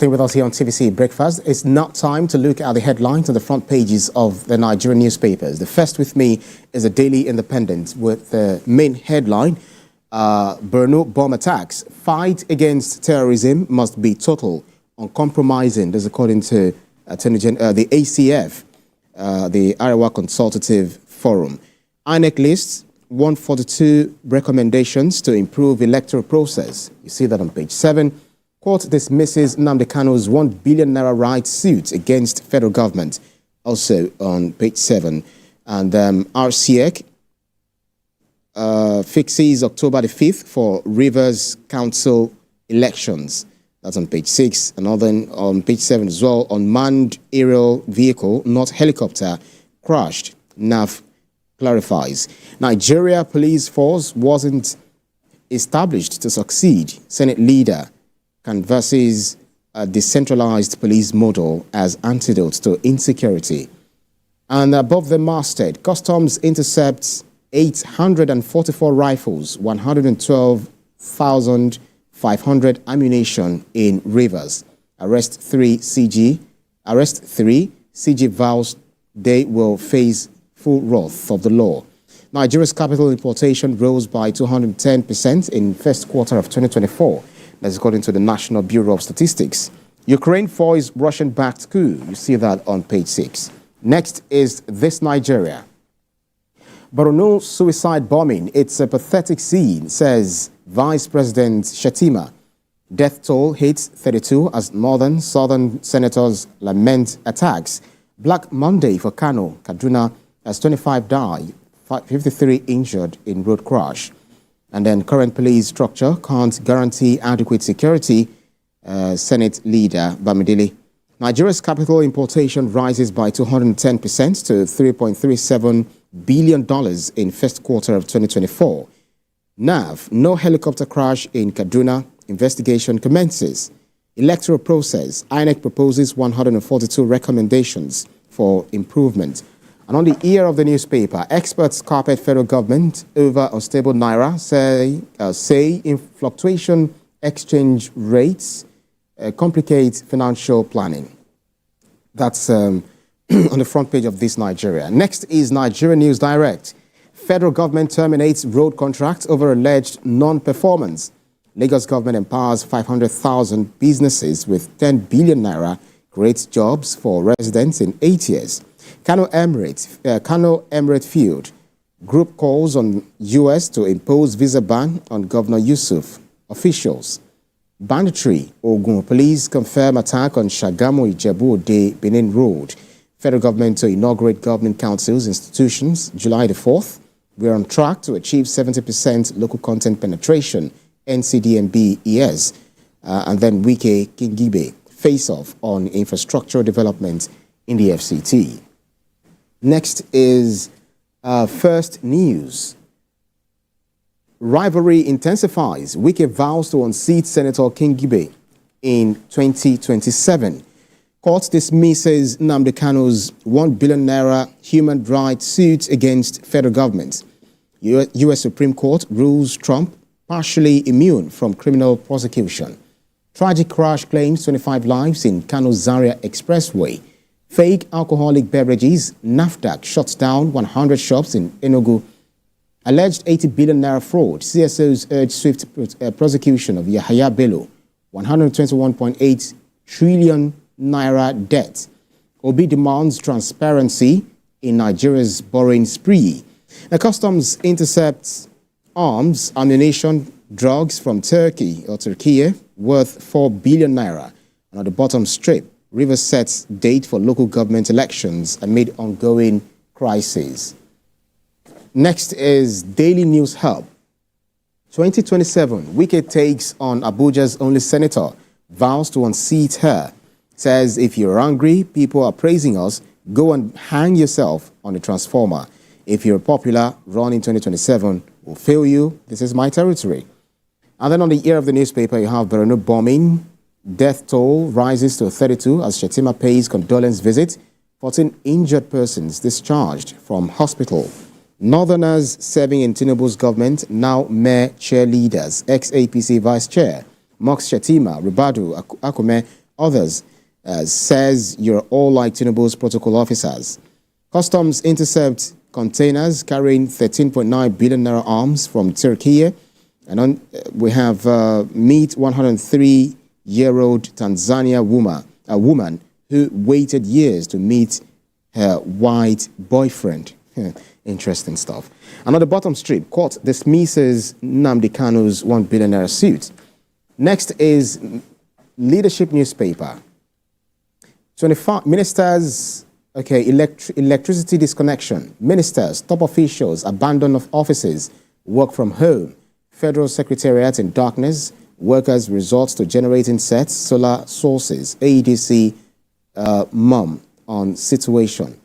With us here on TVC Breakfast, it's now time to look at the headlines on the front pages of the Nigerian newspapers. The first with me is the Daily Independent with the main headline, Borno bomb attacks. Fight against terrorism must be total, uncompromising. This is according to the ACF, the Arewa Consultative Forum. INEC lists 142 recommendations to improve electoral process. You see that on page 7. Court dismisses Nnamdi Kanu's ₦1 billion rights suit against federal government, also on page 7. And RCEC fixes October the 5th for Rivers Council elections. That's on page 6. And then on page 7 as well, unmanned aerial vehicle, not helicopter, crashed. NAF clarifies. Nigeria police force wasn't established to succeed. Senate leader canvasses a decentralized police model as antidote to insecurity. And above the masthead, customs intercepts 844 rifles, 112,500 ammunition in Rivers. Arrest 3 CG vows they will face full wrath of the law. Nigeria's capital importation rose by 210% in first quarter of 2024. That's according to the National Bureau of Statistics. Ukraine foils Russian-backed coup. You see that on page 6. Next is this Nigeria. Borno suicide bombing. It's a pathetic scene, says Vice President Shettima. Death toll hits 32 as southern senators lament attacks. Black Monday for Kano, Kaduna, as 25 died, 53 injured in road crash. And then current police structure can't guarantee adequate security, Senate leader Bamidele. Nigeria's capital importation rises by 210% to $3.37 billion in first quarter of 2024. NAV, no helicopter crash in Kaduna, investigation commences. Electoral process, INEC proposes 142 recommendations for improvement. And on the ear of the newspaper, experts carpet federal government over unstable naira, say in fluctuation exchange rates complicate financial planning. That's on the front page of this Nigeria. Next is Nigeria News Direct. Federal government terminates road contract over alleged non-performance. Lagos government empowers 500,000 businesses with 10 billion naira, creates jobs for residents in 8 years. Kano Emirate Field. Group calls on U.S. to impose visa ban on Governor Yusuf. Officials. Banditry. Ogun police confirm attack on Shagamu Ijebu de Benin Road. Federal government to inaugurate government councils, institutions, July the 4th. We're on track to achieve 70% local content penetration, NCDMB ES. And then Wike Kingibe. Face-off on infrastructural development in the FCT. Next is First News. Rivalry intensifies. Wike vows to unseat Senator Kingibe in 2027. Court dismisses Nnamdi Kanu's ₦1 billion human rights suit against federal government. U.S. Supreme Court rules Trump partially immune from criminal prosecution. Tragic crash claims 25 lives in Kano Zaria Expressway. Fake alcoholic beverages, NAFDAC shuts down 100 shops in Enugu. Alleged 80 billion naira fraud, CSOs urge swift prosecution of Yahaya Bello. 121.8 trillion naira debt. Obi demands transparency in Nigeria's borrowing spree. The customs intercepts arms, ammunition, drugs from Turkey worth 4 billion naira. And on the bottom strip, Rivers sets date for local government elections amid ongoing crisis. Next is Daily News Hub. 2027, Wike takes on Abuja's only senator, vows to unseat her. Says if you're angry, people are praising us, go and hang yourself on the transformer. If you're popular, run in 2027, we'll fail you, this is my territory. And then on the ear of the newspaper, you have Borno bombing. Death toll rises to 32 as Shettima pays condolence visit. 14 injured persons discharged from hospital. Northerners serving in Tinubu's government, now mere cheerleaders. Ex-APC vice chair, mocks Shettima, Ribadu Akume others, says you're all like Tinubu's protocol officers. Customs intercept containers carrying 13.9 billion naira arms from Turkey. And we have meet 103-year-old Tanzania woman who waited years to meet her white boyfriend. Interesting stuff. And on the bottom strip, court dismisses Nnamdi Kanu's 1 billion naira suit. Next is Leadership newspaper. 25 ministers, electricity disconnection. Ministers, top officials, abandon of offices, work from home. Federal Secretariat in darkness. Workers resort to generating sets, solar sources. ADC mum on situation.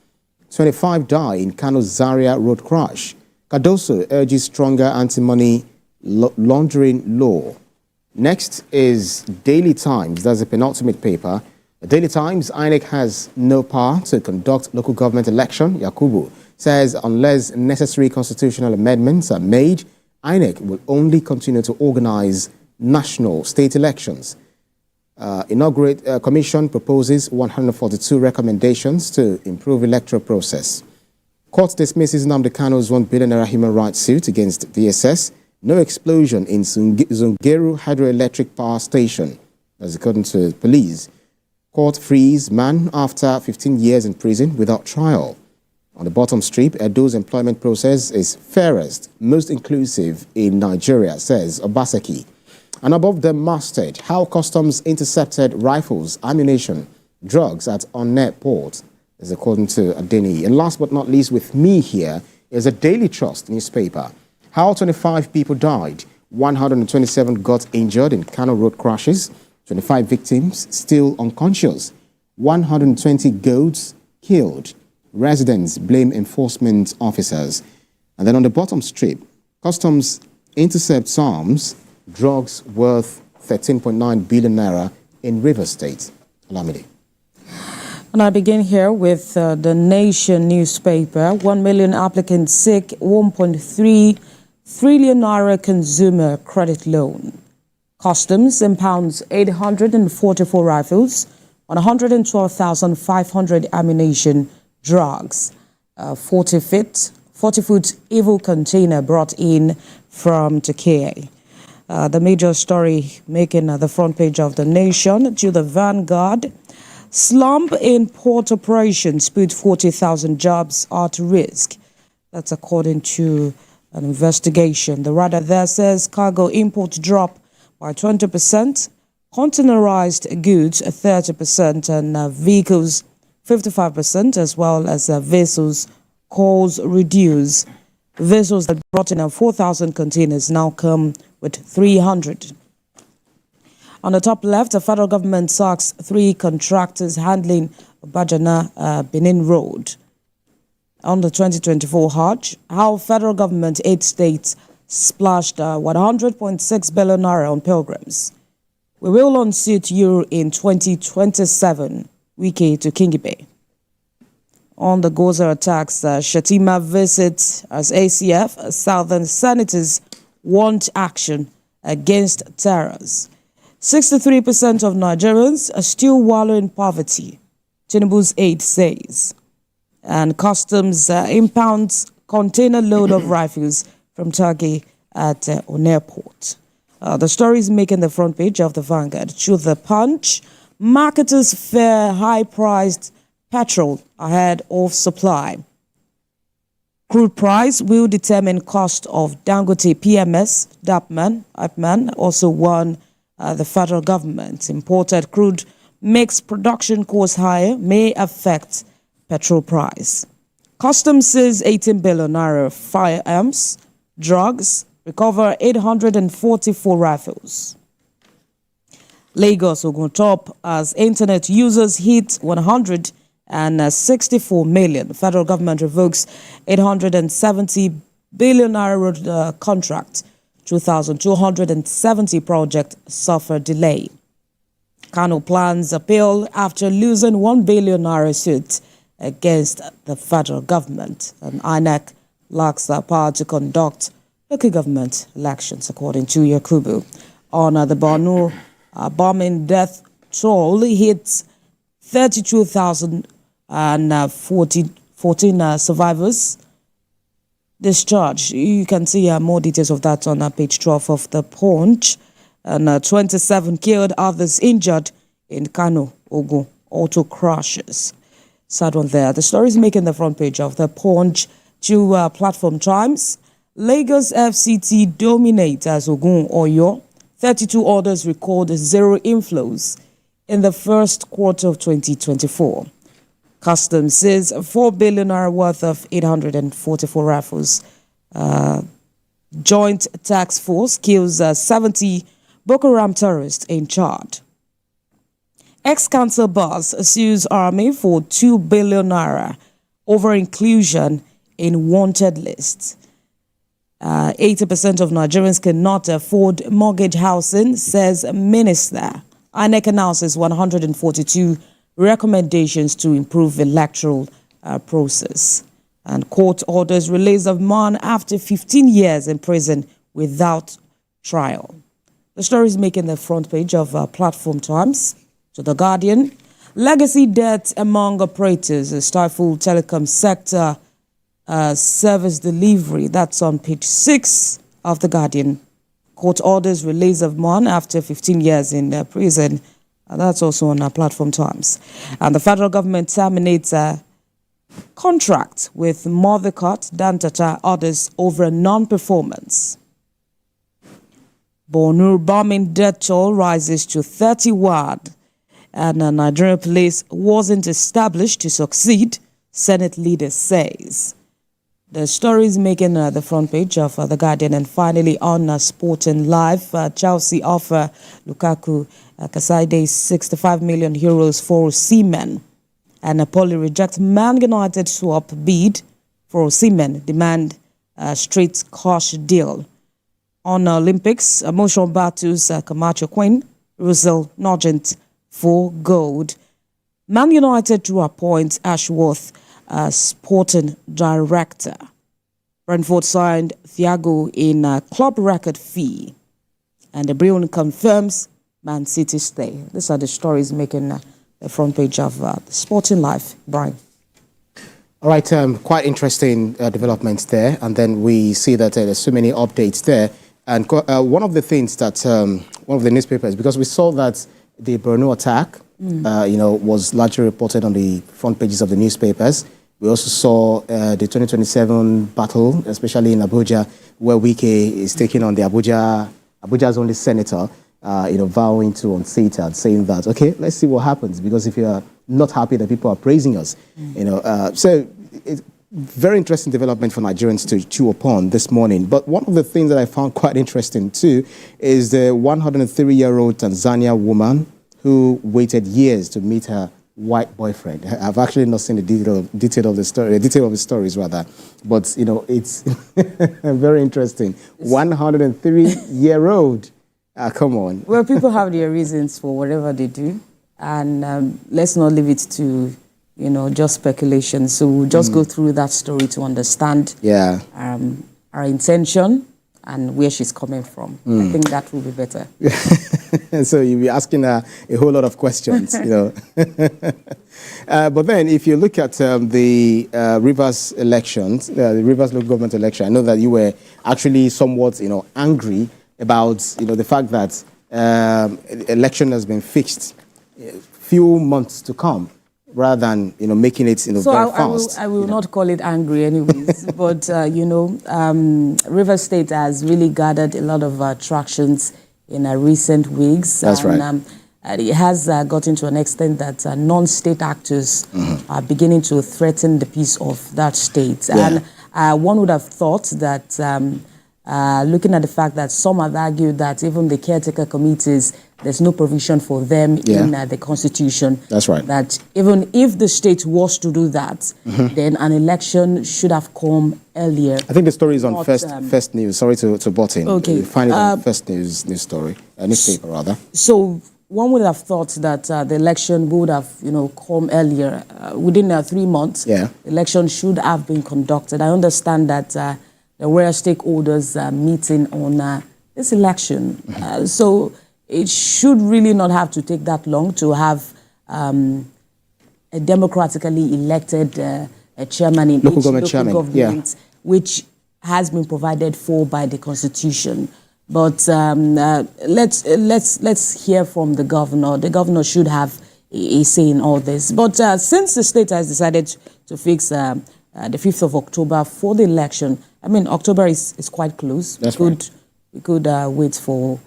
25 die in Kano Zaria road crash. Cardoso urges stronger anti-money laundering law. Next is Daily Times. That's the penultimate paper. The Daily Times, INEC has no power to conduct local government election. Yakubu says unless necessary constitutional amendments are made, INEC will only continue to organize national state elections. Commission proposes 142 recommendations to improve electoral process. Court dismisses Nnamdi Kanu's 1 billion naira human rights suit against DSS. No explosion in Zungeru hydroelectric power station, as according to police. Court frees man after 15 years in prison without trial. On the bottom strip, Edo's employment process is fairest, most inclusive in Nigeria, says Obaseki. And above them masthead, how customs intercepted rifles, ammunition, drugs at Onne port, is according to Adeni. And last but not least, with me here is a Daily Trust newspaper. How 25 people died, 127 got injured in Kano road crashes, 25 victims still unconscious, 120 goats killed. Residents blame enforcement officers. And then on the bottom strip, customs intercepts arms, drugs worth 13.9 billion naira in Rivers State. Olamide. And I begin here with the Nation newspaper. 1 million applicants seek 1.3 trillion naira consumer credit loan. Customs impounds 844 rifles on 112,500 ammunition, drugs. 40-foot evil container brought in from Turkey. The major story making the front page of the Nation. To the Vanguard, slump in port operations put 40,000 jobs at risk. That's according to an investigation. The radar there says cargo imports drop by 20%, containerized goods 30%, and vehicles 55%, as well as vessels calls reduce. Vessels that brought in 4,000 containers now come with 300. On the top left, the federal government sacks 3 contractors handling Bajana Benin Road. On the 2024 Hajj, how federal government 8 states splashed 100.6 billion naira on pilgrims. We will unseat you in 2027, Wike to Kingibe. On the Gwoza attacks, Shatima visits as ACF, Southern senators want action against terrors. 63% of Nigerians are still wallowing in poverty, Tinubu's aide says. And customs impounds container load of rifles from Turkey at Onne port. The story is making the front page of the Vanguard. To the Punch, marketers fear high-priced petrol ahead of supply. Crude price will determine cost of Dangote PMS. Ipman also warned the federal government. Imported crude makes production costs higher, may affect petrol price. Customs says 18 billion naira firearms, drugs, recover 844 rifles. Lagos will go top as internet users hit 164 million. Federal government revokes 870 billion naira road contract. 2,270 projects suffer delay. Kano plans appeal after losing 1 billion naira suit against the federal government. And INEC lacks the power to conduct local government elections, according to Yakubu. On the Borno bombing death toll hit 32,014 survivors discharged. You can see more details of that on page 12 of the Punch. And 27 killed, others injured in Kano, Ogun, auto crashes. Sad one there. The story is making the front page of the Punch. To Platform Times, Lagos FCT dominate as Ogun, Oyo. 32 orders record zero inflows in the first quarter of 2024. Customs says 4 billion naira worth of 844 rifles. Joint task force kills 70 Boko Haram terrorists in Chad. Ex-council boss sues army for 2 billion naira over inclusion in wanted lists. 80% of Nigerians cannot afford mortgage housing, says minister. INEC announces 142 recommendations to improve electoral process. And court orders release of man after 15 years in prison without trial. The story is making the front page of Platform Times. To The Guardian, legacy debt among operators stifle telecom sector service delivery. That's on page 6 of The Guardian. Court orders release of man after 15 years in prison. That's also on Platform Times. And the federal government terminates a contract with Mothercot, Dantata, others over non-performance. Borno bombing death toll rises to 31. And Nigerian police wasn't established to succeed, Senate leader says. The story is making the front page of The Guardian. And finally, on Sporting Life, Chelsea offer Lukaku Kasaide's 65 million euros for Osimhen. And Napoli reject Man United swap bid for Osimhen, demand straight cash deal. On Olympics, emotional battles, Camacho Quinn, Russell Nugent for gold. Man United to appoint Ashworth sporting director. Brentford signed Thiago in a club record fee. And the Brion confirms Man City stay. These are the stories making the front page of the Sporting Life. Brian. All right, quite interesting developments there. And then we see that there's so many updates there. And one of the things that one of the newspapers, because we saw that the Borno attack, was largely reported on the front pages of the newspapers. We also saw the 2027 battle, especially in Abuja, where Wike is taking on the Abuja's only senator, vowing to unseat her and saying that, okay, let's see what happens. Because if you are not happy that people are praising us, so it's very interesting development for Nigerians to chew upon this morning. But one of the things that I found quite interesting too is the 103-year-old Tanzania woman who waited years to meet her white boyfriend. I've actually not seen the detail of the stories rather, but it's very interesting. 103-year-old. Come on. Well, people have their reasons for whatever they do, and let's not leave it to just speculation. So we'll just go through that story to understand our intention and where she's coming from. I think that will be better. So you'll be asking her a whole lot of questions, But then if you look at the Rivers elections, the Rivers local government election, I know that you were actually somewhat, angry about, the fact that election has been fixed few months to come, rather than making it very fast. I will not call it angry anyways, but River State has really gathered a lot of attractions in recent weeks. That's right. It has gotten to an extent that non-state actors are beginning to threaten the peace of that state. Yeah. And one would have thought that looking at the fact that some have argued that even the caretaker committees, there's no provision for them in the Constitution. That's right. That even if the state was to do that, then an election should have come earlier. I think the story is on First News. Sorry to butt in. Okay. You find it on First News story, newspaper rather. So one would have thought that the election would have, come earlier. Within 3 months, the election should have been conducted. I understand that there were stakeholders meeting on this election. So it should really not have to take that long to have a democratically elected a chairman in local each government local chairman, government, which has been provided for by the Constitution. But let's hear from the governor. The governor should have a say in all this. But since the state has decided to fix the 5th of October for the election, I mean, October is quite close. That's we could wait for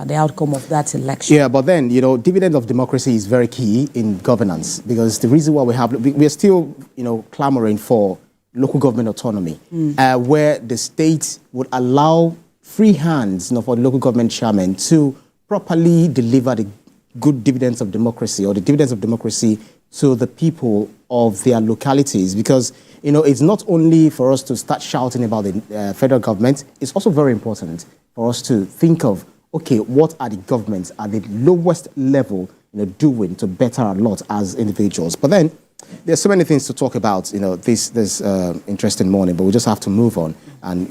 the outcome of that election. Yeah, but then, dividend of democracy is very key in governance, because the reason why we're still, clamoring for local government autonomy, where the state would allow free hands, for the local government chairman to properly deliver the good dividends of democracy, or the dividends of democracy to the people of their localities. Because, it's not only for us to start shouting about the federal government, it's also very important for us to think of, okay, what are the governments at the lowest level, doing to better our lot as individuals? But then there's so many things to talk about, this interesting morning, but we just have to move on and,